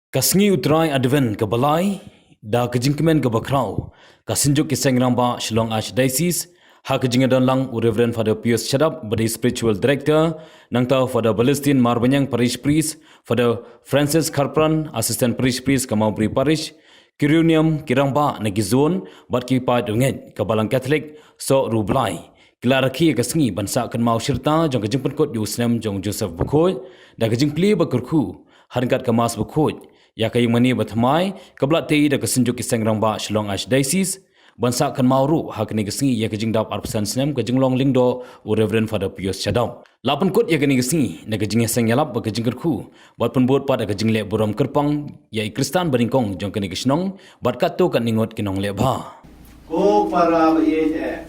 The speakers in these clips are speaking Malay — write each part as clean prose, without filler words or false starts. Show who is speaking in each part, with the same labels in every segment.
Speaker 1: Kasngi utrai advent ke balai, da kejingkemen ke bakrau, kasinjuk kiseng ramba Shillong Archdiocese, ha kejingadan lang Reverend Father Pius Chadap, badi spiritual director, nang tau Father Balestin Marbanyang Parish Priest, Father Francis Karpran, assistant parish priest ke Maubri Parish, Kirunium Kirangba Negizon, bat kipai dunget ke Balang Katolik, so rublai. Kelaraki kasngi bansa kan mau syirta jong kejingpen kot Yusnem jong Joseph Bukhoj, da kejingpli bakurku, harkat kemas Bukhoj, ya kayung mani batmai kablat tei da kesenjuk kiseng ramba Shillong Archdiocese bansa kan mauru hak ni gesingi ya kejing dap arpsan snem kejing long lingdo u Reverend Father Pius Chadap lapan kot ya kani gesingi na kejing seng yalap ba kejing kerku bat penbot pada kejing le buram kerpang ya Kristan beringkong jong kani gesnong bat katto kan ningot kinong le ba
Speaker 2: ko para ba ye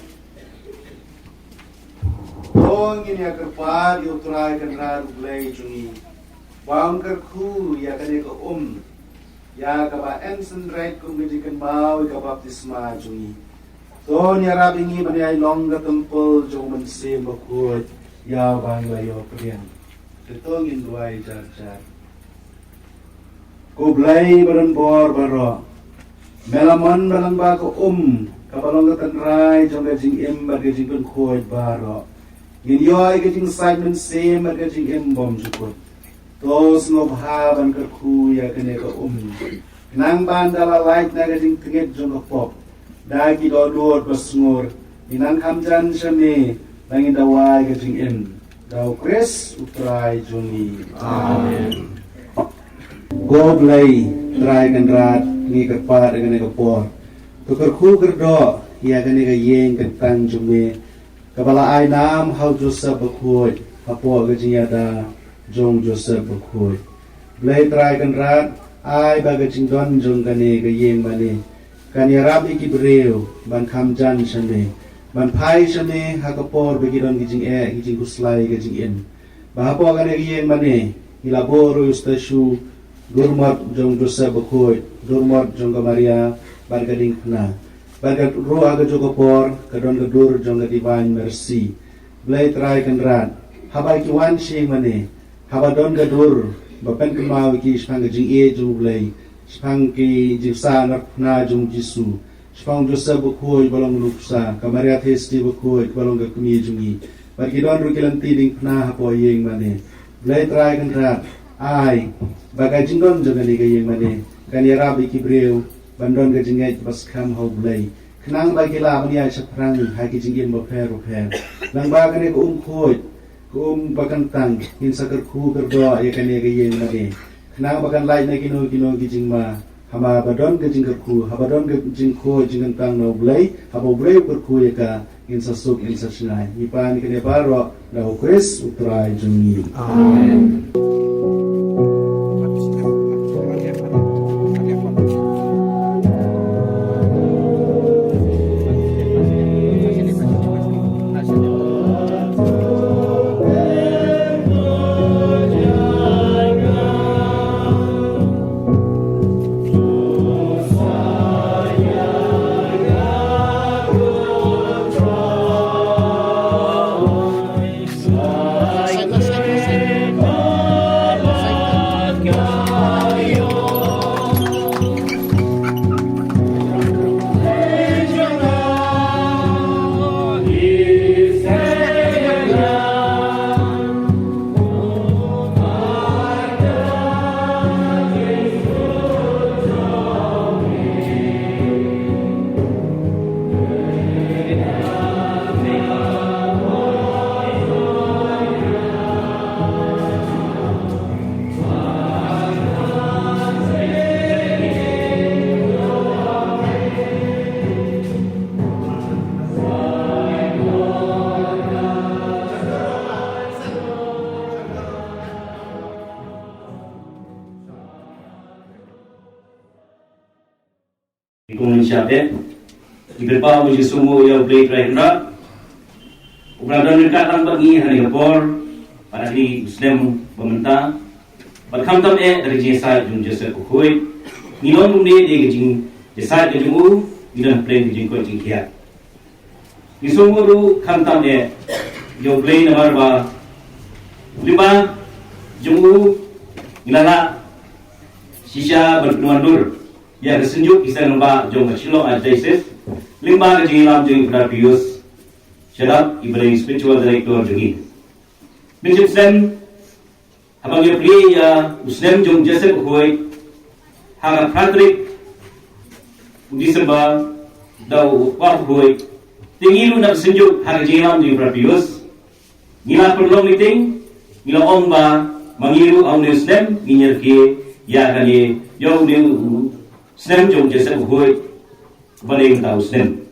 Speaker 2: Kong ini akan par yo try kan rar uglay jungi Wangker ku ya kane ko ya kaba ensign right ko medikan mau ka baptisma jungi to nya rabingi bani ai longa temple jo man se makut ya bang la yo prian to ngin duai jar jar ko blai baran bor baro melaman balang ba ko kabalong ka tanrai jo ga jing em ba ga jing kun khoi baro ngin yo ai ga jing Simon se ma ga jing em bom jukut Tos ngobhaban kerku ya kene ka Nang bandala light na gajing tingit jong pop. Dagi do lord basngur. Inang kamjan shame nangin dawai gajing in. Daw Chris utray jungi. Amen. Go blay try kan rat ni kerpa kene ka por. To kerku kerdo ya kene ka yeng kentang jume. Kabala ay nam how Joseph bakhoy. Apo gajing yada Jong Joseph Bukhoj. Blay try kan rat, ay baga jingdon jong kane ka yeng bane. Kanya rabi ki breu, ban kamjan shane. Ban pai shane hakapor bagidon gijing gijing kuslay gijing in. Bahapo kane ka yeng bane, ilaboro yustashu, durmat jong Joseph Bukhoj, durmat jong ka Maria, bargading na. Bargad ro aga jokapor, kadon gadur jong ka divine mercy. Blay try kan rat, habay ki wan shing mane, Habadon gadur, bapen kemau ki spang jing jublay, spang ki jisa na jung jisu, spang Joseph Bukhoj balong luksa, kamaria testi Bukhoj balong gakumi jungi, bagi don rukilan tiding na hapo yeng mane, blay try kan rat, ay, baga jingdon jong ani yeng mane, kanya rabi ki breu, bandon ga jingay bas kam hau blay, kenang bagi la mani ay saprang, haki jingin baper, lang baga ne ko khoj, bakantang hinsa kerku kerdoa ya kan ya gayeng mane kenang bakan lai na kino gijing ma hama badon gijing kerku habadon gijing ko jing tang no blai habo blai kerku ya ka hinsa suk hinsa shnai ipan kene baro na Chris utrai jungi amen.
Speaker 3: Kung siya iberpa mo sumo ya break right na ugradan dekat lang pagi hari kapor para di Muslim pementa berkamtam dari jesa jung Joseph Bukhoj nginon mune de gijing jesa gijung gidan plan gijing ko jing kia nisumo ru kamtam yo play na marba lima jung ilala sisa berpenuandur ya kesenjuk kisah lembah jong Shillong Archdiocese lembah kejilam jong Brother Pius Shadap Ibrahim Spiritual Director jong Bishop Sam habang yung ya Muslim jong Joseph Hoy harap Patrick December daw Wap Hoy tingilu na kesenjuk harap jilam jong Brother Pius ngila perlong meeting ngila ong ba mangiru ang ni Muslim nginyerki ya kali yo ni Muslim jong Joseph Hoy baling tau Muslim